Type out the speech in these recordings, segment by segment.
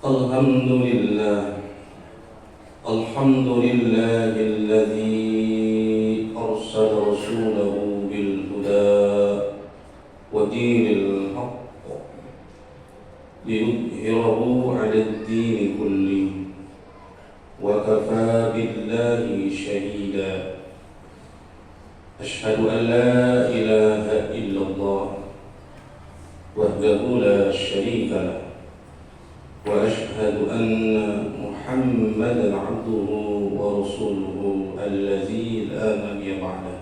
الحمد لله الحمد لله الذي أرسل رسوله بالهدى ودين الحق ليظهره على الدين كله وكفى بالله شهيدا أشهد أن لا إله إلا الله وحده لا شريك له وأشهد أن محمدا عبده ورسوله الذي لا نبي بعده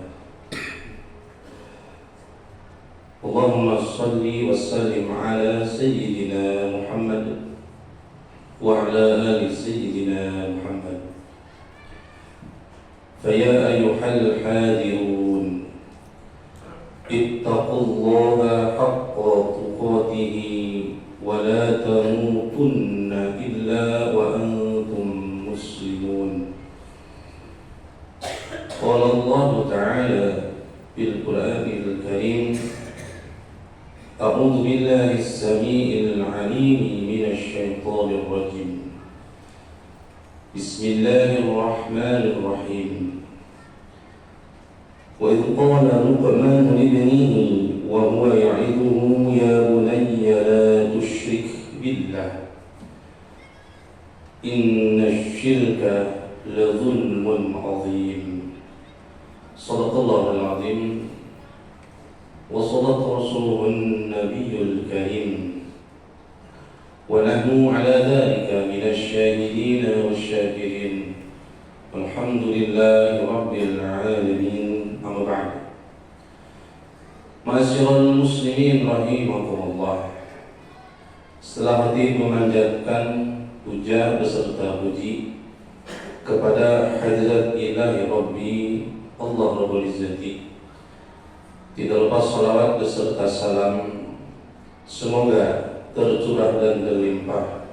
اللهم صل وسلم على سيدنا محمد وعلى آل سيدنا محمد فيا أيها الحاذرون اتقوا الله حق تقاته ولا تموتن إلا وأنتم مسلمون قال الله تعالى في القرآن الكريم أعوذ بالله السميع العليم من الشيطان الرجيم بسم الله الرحمن الرحيم وإذ قال لقمان لابنه وهو يعظه يا بني لا تشرك بالله إن الشرك لظلم عظيم صدق الله العظيم وصدق رسوله النبي الكريم ونحن على ذلك من الشاهدين والشاكرين والحمد لله رب العالمين أما بعد Ma'asyiral muslimin rahimakumullah. Setelah hati memanjatkan puja beserta puji kepada Hadrat Ilahi Rabbi Allah Rabbul Izzati, tidak lepas salawat beserta salam semoga tercurah dan terlimpah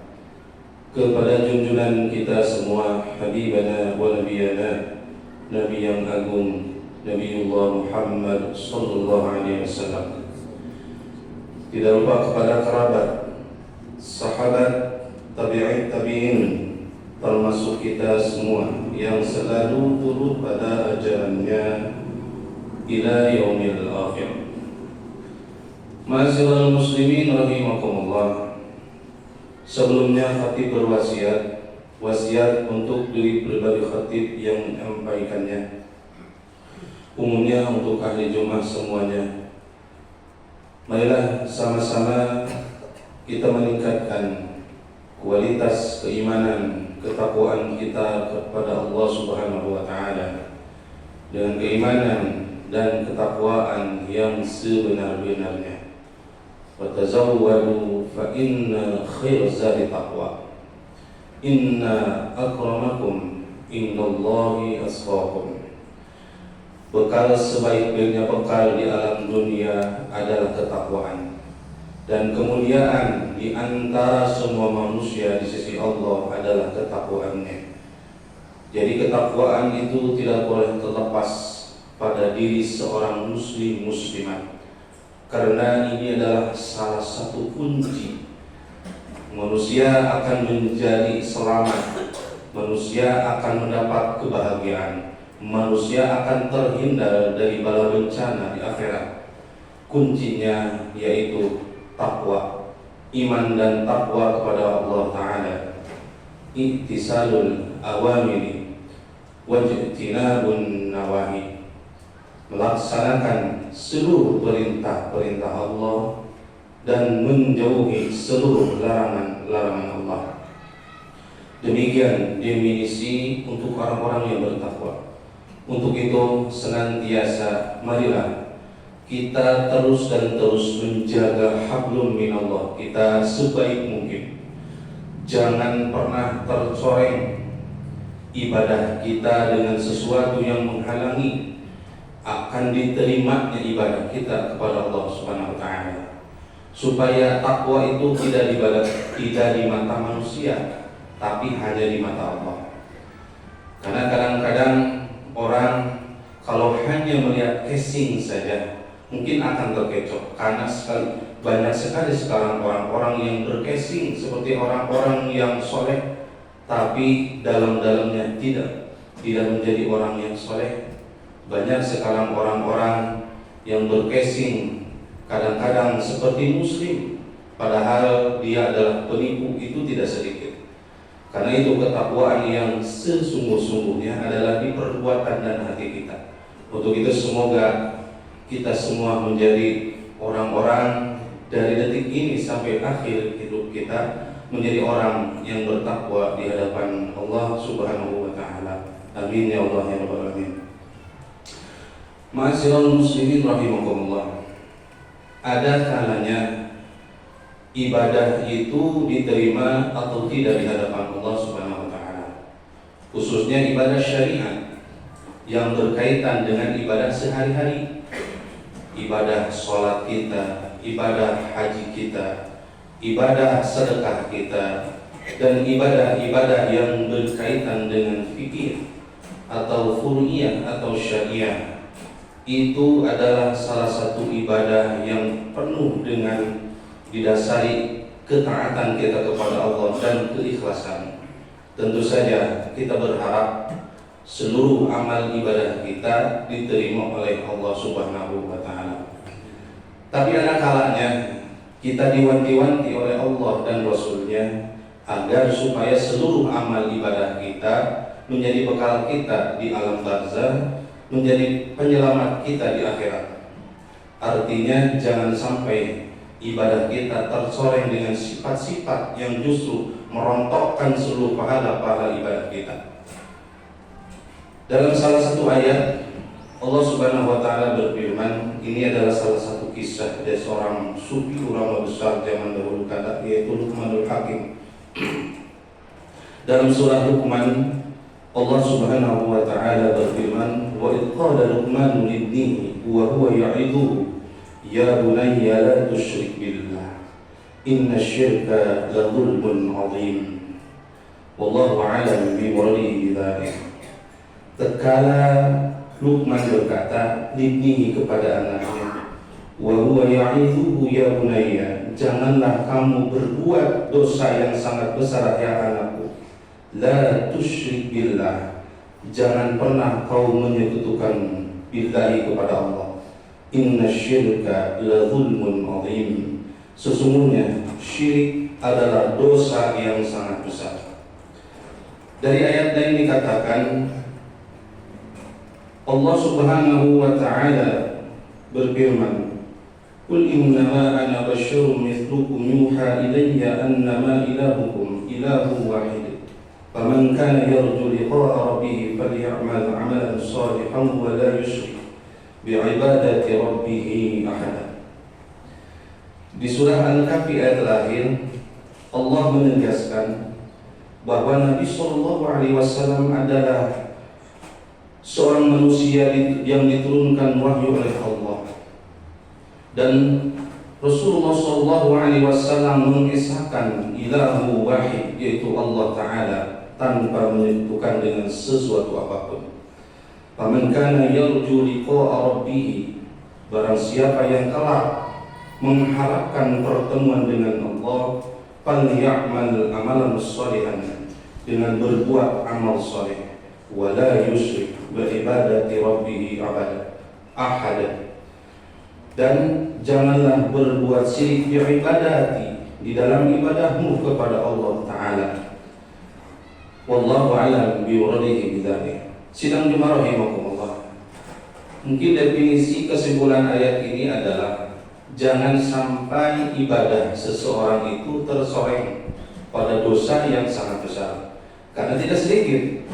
kepada junjungan kita semua, Habibana wa Nabiyana, Nabi yang agung, Nabiullah Muhammad sallallahu alaihi wasallam. Tidak lupa kepada kerabat, sahabat, tabi'in, termasuk kita semua yang selalu turut pada ajarannya ila yaumil akhir. Ma'asyiral muslimin rahimakumullah. Sebelumnya khatib berwasiat, wasiat untuk diri pribadi khatib yang menyampaikannya, umumnya untuk ahli Jumat semuanya. Marilah sama-sama kita meningkatkan kualitas keimanan, ketakwaan kita kepada Allah Subhanahu wa taala dengan keimanan dan ketakwaan yang sebenar-benarnya. Wa tazawwadu fa inna khairaz zadi taqwa. Inna akramakum indallahi atqakum. Bekal sebaik-baiknya bekal di alam dunia adalah ketakwaan, dan kemuliaan di antara semua manusia di sisi Allah adalah ketakwaannya. Jadi ketakwaan itu tidak boleh terlepas pada diri seorang muslim muslimat, karena ini adalah salah satu kunci manusia akan menjadi selamat, manusia akan mendapat kebahagiaan, manusia akan terhindar dari bala bencana di akhirat. Kuncinya yaitu takwa, iman dan takwa kepada Allah Ta'ala, ittisalul awamiri wajtinabun nawahi, melaksanakan seluruh perintah-perintah Allah dan menjauhi seluruh larangan-larangan Allah. Demikian definisi untuk orang-orang yang bertakwa. Untuk itu senantiasa marilah kita terus dan terus menjaga hablum minallah kita sebaik mungkin. Jangan pernah tercoreng ibadah kita dengan sesuatu yang menghalangi akan diterimanya ibadah kita kepada Allah Subhanahu wa taala. Supaya takwa itu tidak di mata manusia, tapi hanya di mata Allah. Karena kadang-kadang orang kalau hanya melihat casing saja, mungkin akan terkecoh karena banyak sekali sekarang orang-orang yang bercasing seperti orang-orang yang soleh, tapi dalam-dalamnya tidak menjadi orang yang soleh. Banyak sekarang orang-orang yang bercasing kadang-kadang seperti muslim, padahal dia adalah penipu, itu tidak sedikit. Karena itu ketakwaan yang sesungguh-sungguhnya adalah di perbuatan dan hati kita. Untuk itu semoga kita semua menjadi orang-orang dari detik ini sampai akhir hidup kita menjadi orang yang bertakwa di hadapan Allah Subhanahu wa taala. Amin ya Allah ya rabbal alamin. Ma'asyiral muslimin rahimakumullah. Ada kalanya ibadah itu diterima atau tidak di hadapan Allah Subhanahu wa taala. Khususnya ibadah syariat yang berkaitan dengan ibadah sehari-hari. Ibadah sholat kita, ibadah haji kita, ibadah sedekah kita, dan ibadah-ibadah yang berkaitan dengan fikih atau furu'iyah atau syariah. Itu adalah salah satu ibadah yang penuh dengan didasari ketaatan kita kepada Allah dan keikhlasan. Tentu saja kita berharap seluruh amal ibadah kita diterima oleh Allah Subhanahu wa taala. Tapi ada kalanya kita diwanti-wanti oleh Allah dan Rasul-Nya agar supaya seluruh amal ibadah kita menjadi bekal kita di alam barzah, menjadi penyelamat kita di akhirat. Artinya jangan sampai ibadah kita tercoreng dengan sifat-sifat yang justru merontokkan seluruh pahala-pahala ibadah kita. Dalam salah satu ayat Allah Subhanahu wa taala berfirman, ini adalah salah satu kisah dari seorang sufi ulama besar zaman dahulu kala, yaitu Luqmanul Hakim. Dalam surah Luqman Allah Subhanahu wa taala berfirman, wa idh qala Luqmanu libnihi wa huwa ya'idhuhu ya bunayya la tusyrik billah inna syirka la dhulmun 'adzim wallahu a'lam bi muradihi bidzalik. Tatkala Luqman berkata libnihi kepada anaknya, wa huwa ya'idhuhu ya bunayya, janganlah kamu berbuat dosa yang sangat besar ya anakku. La tusyrik billah, jangan pernah kau menyekutukan billahi kepada Allah. Inna syirka la zulmun azim, sesungguhnya syirik adalah dosa yang sangat besar. Dari ayat lain dikatakan Allah Subhanahu wa taala berfirman, qul innama ana basyarun mithlukum yuha ilayya annama ilahukum ilahu wahid faman kana yarju liqa'a rabbih falyamal 'amalan shalihan wa la yusyrik bi'ibadati rabbih ahada. Di surah Al-Kahfi ayat terakhir Allah menegaskan bahwa Nabi sallallahu alaihi wasallam adalah seorang manusia yang diturunkan wahyu oleh Allah, dan Rasulullah sallallahu alaihi wasallam mengisahkan ilahu wahid, yaitu Allah taala, tanpa menyebutkan dengan sesuatu apapun. Faman kana yarju liqa'a rabbih, barang siapa yang kelak mengharapkan pertemuan dengan Allah, falyamal amalan shalihan, dengan berbuat amal saleh, wala yusyrik bi'ibadati rabbih ahada, dan janganlah berbuat syirik bi'ibadati, di dalam ibadahmu kepada Allah taala. Wallahu a'lam bi muradihi bidzalik. Sidang jemaah rahimakumullah, mungkin definisi kesimpulan ayat ini adalah jangan sampai ibadah seseorang itu tersoreng pada dosa yang sangat besar. Karena tidak sedikit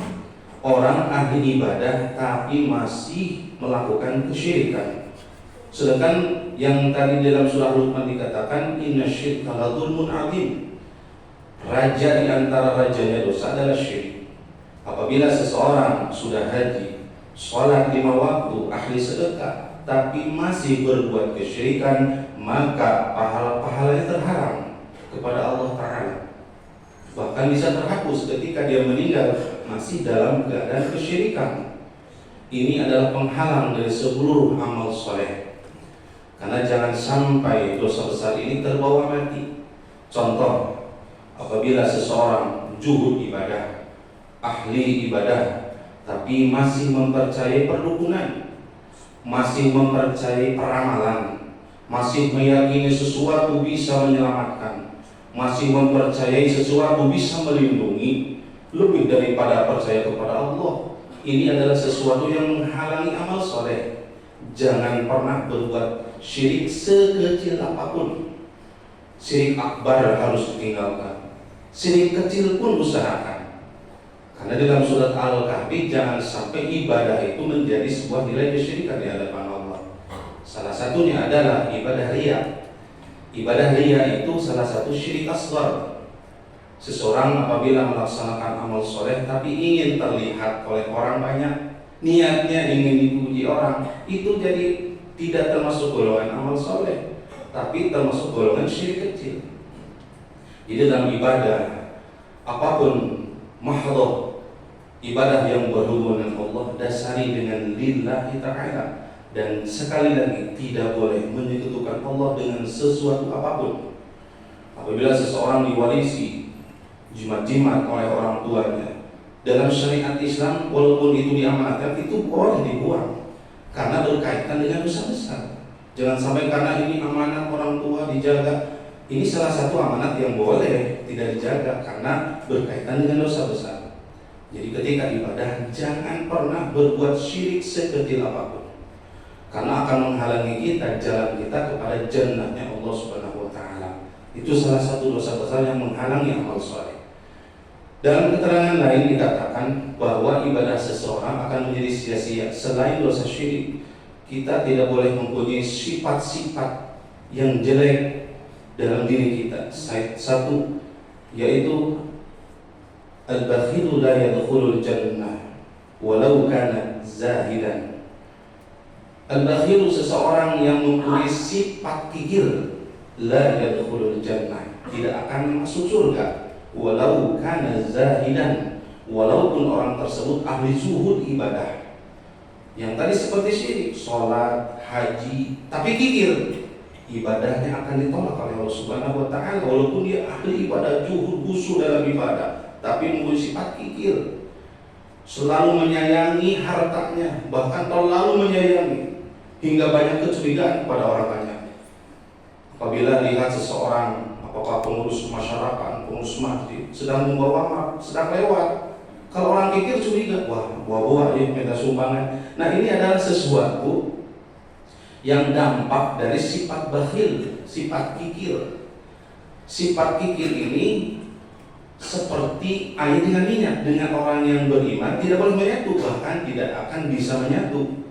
orang ahli ibadah tapi masih melakukan kesyirikan. Sedangkan yang tadi dalam surah Luqman dikatakan inna syirka la dzulmun 'adzim, raja di antara rajanya dosa adalah syirik. Apabila seseorang sudah haji, sholat 5 waktu, ahli sedekah, tapi masih berbuat kesyirikan, maka pahala-pahalanya terharam kepada Allah Ta'ala. Bahkan bisa terhapus ketika dia meninggal masih dalam keadaan kesyirikan. Ini adalah penghalang dari seluruh amal soleh. Karena jangan sampai dosa besar ini terbawa mati. Contoh, apabila seseorang juhud ibadah, ahli ibadah, tapi masih mempercayai perdukunan, masih mempercayai peramalan, masih meyakini sesuatu bisa menyelamatkan, masih mempercayai sesuatu bisa melindungi lebih daripada percaya kepada Allah, ini adalah sesuatu yang menghalangi amal soleh. Jangan pernah berbuat syirik sekecil apapun. Syirik akbar harus ditinggalkan, syirik kecil pun usahakan. Karena dalam surat Al-Kahfi, jangan sampai ibadah itu menjadi sebuah nilai kesyirikan di hadapan Allah. Salah satunya adalah ibadah riya. Ibadah riya itu salah satu syirik asghar. Seseorang apabila melaksanakan amal soleh tapi ingin terlihat oleh orang banyak, niatnya ingin dipuji orang, itu jadi tidak termasuk golongan amal soleh, tapi termasuk golongan syirik kecil. Jadi dalam ibadah apapun, mahdhah, ibadah yang berhubungan dengan Allah, dasari dengan lillahi ta'ala. Dan sekali lagi, tidak boleh menyekutukan Allah dengan sesuatu apapun. Apabila seseorang diwarisi jimat-jimat oleh orang tuanya, dalam syariat Islam, walaupun itu diamanatkan, itu boleh dibuang karena berkaitan dengan dosa besar. Jangan sampai karena ini amanat orang tua dijaga, ini salah satu amanat yang boleh tidak dijaga karena berkaitan dengan dosa besar. Jadi ketika ibadah, jangan pernah berbuat syirik sekecil apapun, karena akan menghalangi kita jalan kita kepada jannahnya Allah Subhanahu wa Ta'ala. Itu salah satu dosa besar yang menghalangi amal soleh. Dalam keterangan lain dikatakan bahwa ibadah seseorang akan menjadi sia-sia. Selain dosa syirik, kita tidak boleh mempunyai sifat-sifat yang jelek dalam diri kita. Satu, yaitu al-bakhilu la yadkhulul jannah walau kana zahidan. Al-bakhilu seseorang yang mempunyai sifat kikir, la yadkhulul jannah, tidak akan masuk surga walau kana zahidan, walaupun orang tersebut ahli zuhud ibadah. Yang tadi seperti syirik, sholat, haji, tapi kikir, ibadahnya akan ditolak oleh Allah Subhanahu wa Ta'ala. Walaupun dia ahli ibadah, zuhud, khusyuk dalam ibadah, tapi mempunyai sifat kikir, selalu menyayangi hartanya, bahkan terlalu menyayangi hingga banyak kecurigaan kepada orang banyak. Apabila lihat seseorang, apakah pengurus masyarakat, pengurus masjid, sedang membawa sedang lewat, kalau orang kikir curiga, wah bawa ya minta sumbangan. Nah, ini adalah sesuatu yang dampak dari sifat bakhil, sifat kikir. Sifat kikir ini seperti air dengan minyak. Dengan orang yang beriman tidak boleh menyatu, bahkan tidak akan bisa menyatu.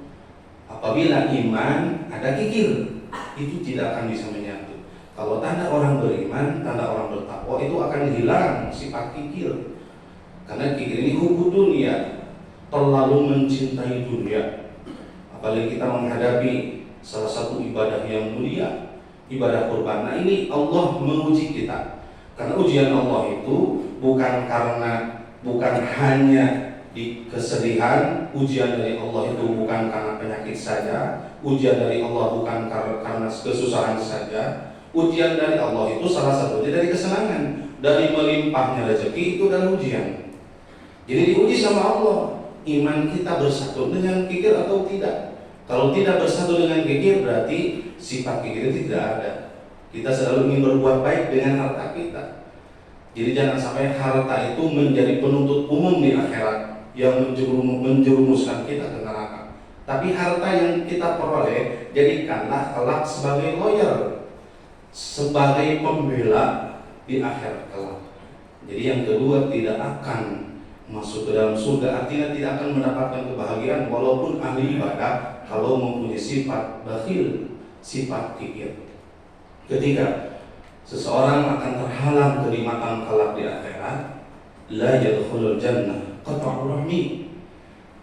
Apabila iman ada kikir, itu tidak akan bisa menyatu. Kalau tanda orang beriman, tanda orang bertakwa, itu akan hilang sifat kikir. Karena kikir ini hubbu dunia, terlalu mencintai dunia. Apalagi kita menghadapi salah satu ibadah yang mulia, ibadah kurban. Nah, ini Allah menguji kita. Karena ujian Allah itu bukan hanya di kesedihan, ujian dari Allah itu bukan karena penyakit saja, ujian dari Allah bukan karena kesusahan saja. Ujian dari Allah itu salah satunya dari kesenangan, dari melimpahnya rezeki, itu adalah ujian. Jadi diuji sama Allah, iman kita bersatu dengan kikir atau tidak. Kalau tidak bersatu dengan kikir, berarti sifat kikir itu tidak ada. Kita selalu ingin berbuat baik dengan harta kita. Jadi jangan sampai harta itu menjadi penuntut umum di akhirat yang menjerumuskan kita ke neraka. Tapi harta yang kita peroleh, jadikanlah kelak sebagai lawyer, sebagai pembela di akhir kelak. Jadi yang kedua, tidak akan masuk ke dalam surga, artinya tidak akan mendapatkan kebahagiaan walaupun ahli ibadah kalau mempunyai sifat bakhil, sifat kikir. Ketiga, seseorang akan terhalang kenikmatan kelak di akhirat, la yadkhulul jannah qat'ur rahmi,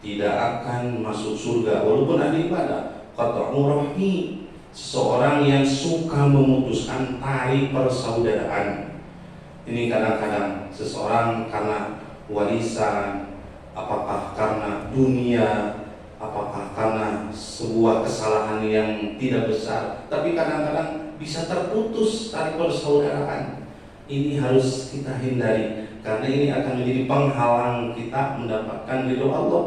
tidak akan masuk surga walaupun ahli ibadah. Qat'ur rahmi, seseorang yang suka memutuskan tali persaudaraan. Ini kadang-kadang seseorang karena warisan, apakah karena dunia, Apakah karena sebuah kesalahan yang tidak besar, tapi kadang-kadang bisa terputus tali persaudaraan. Ini harus kita hindari, karena ini akan menjadi penghalang kita mendapatkan ridho Allah,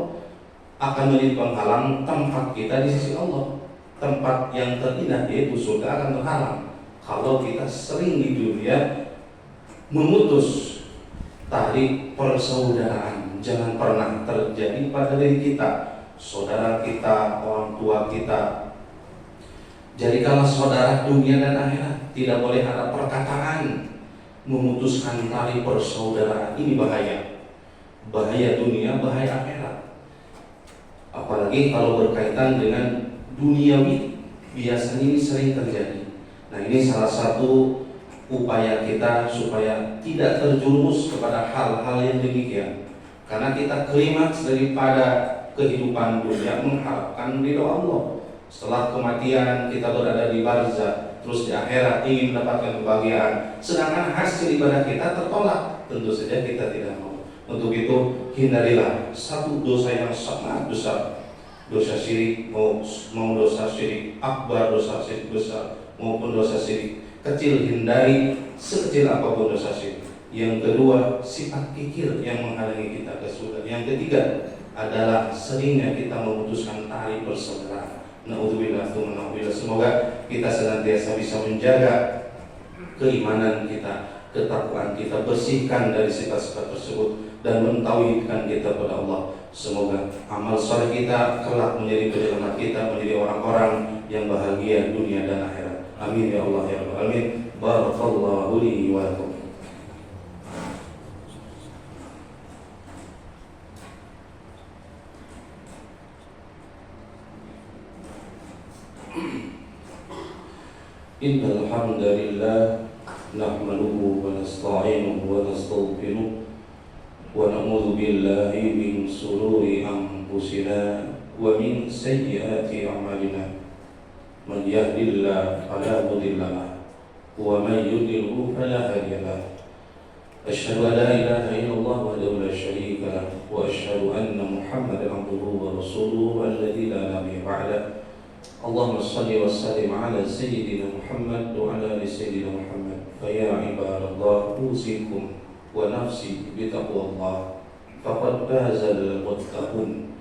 akan menjadi penghalang tempat kita di sisi Allah. Tempat yang terindah yaitu surga akan terhalang kalau kita sering di dunia memutus tali persaudaraan. Jangan pernah terjadi pada diri kita, saudara kita, orang tua kita. Jadikanlah saudara dunia dan akhirat. Tidak boleh ada perkataan memutuskan tali persaudaraan. Ini bahaya. Bahaya dunia, bahaya akhirat. Apalagi kalau berkaitan dengan duniawi, biasanya ini sering terjadi. Nah, ini salah satu upaya kita supaya tidak terjerumus kepada hal-hal yang demikian. Karena kita klimaks daripada kehidupan dunia mengharapkan ridho Allah. Setelah kematian kita berada di barzah, terus di akhirat ingin mendapatkan kebahagiaan, sedangkan hasil ibadah kita tertolak. Tentu saja kita tidak mau. Untuk itu hindarilah satu dosa yang sangat besar, dosa syirik, mau dosa syirik akbar, dosa syirik besar maupun dosa syirik kecil, hindari sekecil apapun dosa syirik. Yang kedua, sifat kikir yang menghalangi kita ke surga. Yang ketiga adalah seringnya kita memutuskan tali persaudaraan. Na'udzubillah, semoga kita senantiasa bisa menjaga keimanan kita, ketakwaan kita, bersihkan dari sifat-sifat tersebut dan mentauhidkan kita kepada Allah. Semoga amal saleh kita kelak menjadi penyelamat kita, menjadi orang-orang yang bahagia dunia dan akhirat. Amin ya Allah ya Rabbal alamin. Barakallahu li wa lakum. Innal hamdalillah nahmaduhu wa nasta'inuhu wa nastaghfiruh wa na'udzu billahi min shururi anfusina wa min sayyiati a'malina. Man yahdihillahu fala mudilla lahu wa man yudlilhu fala hadiya lahu. Asyhadu an la ilaha illallah wahdahu la syarika lahu wa asyhadu anna Muhammadan abduhu wa rasuluhu alladzi la nabiyya ba'dahu. Allahumma salli wa sallim ala sayyidina Muhammad wa ala ali sayyidina Muhammad. Fa ya ibadallah, usikum wa nafsi bi taqwallah faqad fazal muttaqun.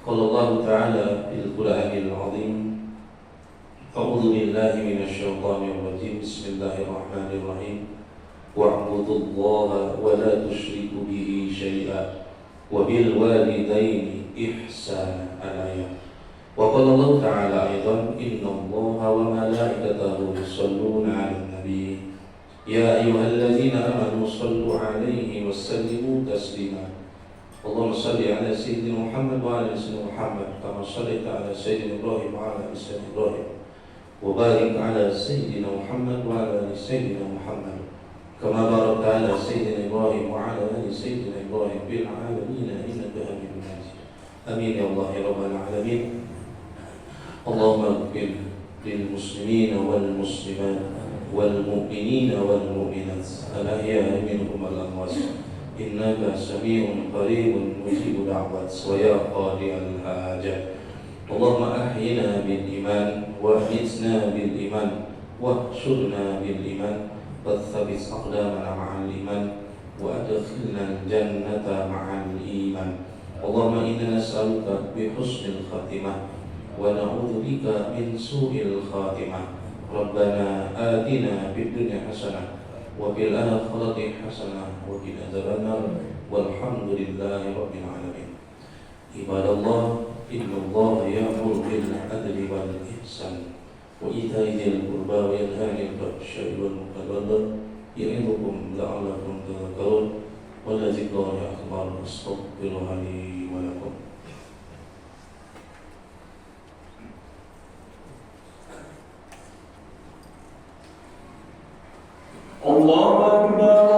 Qala Allah ta'ala fil Qur'anil 'azim. A'udzu billahi minasy syaithanir rajim. Bismillahirrahmanirrahim. Wa'budullaha wa la tusyriku bihi syai'an wa bil walidayni ihsana. Al-ayat. Wa qala Allah ta'ala aidan, innallaha wa malaikatahu yusholluna 'alan nabiy ya ayyuhalladzina amanu shallu 'alaihi wa sallimu taslima. Allahumma shalli 'ala sayyidina Muhammad wa 'ala sayyidina Muhammad kama shallaita 'ala sayyidina Ibrahim wa 'ala ali sayyidina Ibrahim wa barik 'ala sayyidina Muhammad wa 'ala ali sayyidina Muhammad kama barakta 'ala sayyidina Ibrahim wa 'ala ali sayyidina Ibrahim fil 'alamin innaka Hamidum Majid. Amin ya Allah ya rabbal alamin. Allahumma ighfir lil muslimina wal muslimat wal mu'minina wal mu'minat al-ahya'i minhum wal amwat innaka sami'un qaribun mujibud da'wat wa ya qadiyal hajat. Allahumma ahyina bil iman wa amitna bil iman wa ahshurna bil iman wa thabbit aqdamana ma'al iman wa adkhilna al-jannata ma'al iman. Allahumma inna nas'aluka bi husnil khatimah wa na'udzu bika min su'il khatimah. Rabbana atina fid dunya hasanah wa fil akhirati hasanah wa qina adzabannar. Walhamdulillahi rabbil alamin. Ibadallah, innallaha ya'muru bil adli wal ihsan wa ita'i dzil qurba wa yanha 'anil fahsya'i wal munkar ya'idukum la'allakum tadhakkarun. Wa la dzikrullahi akbar. Astaghfirullaha li wa lakum. Allah Akbar.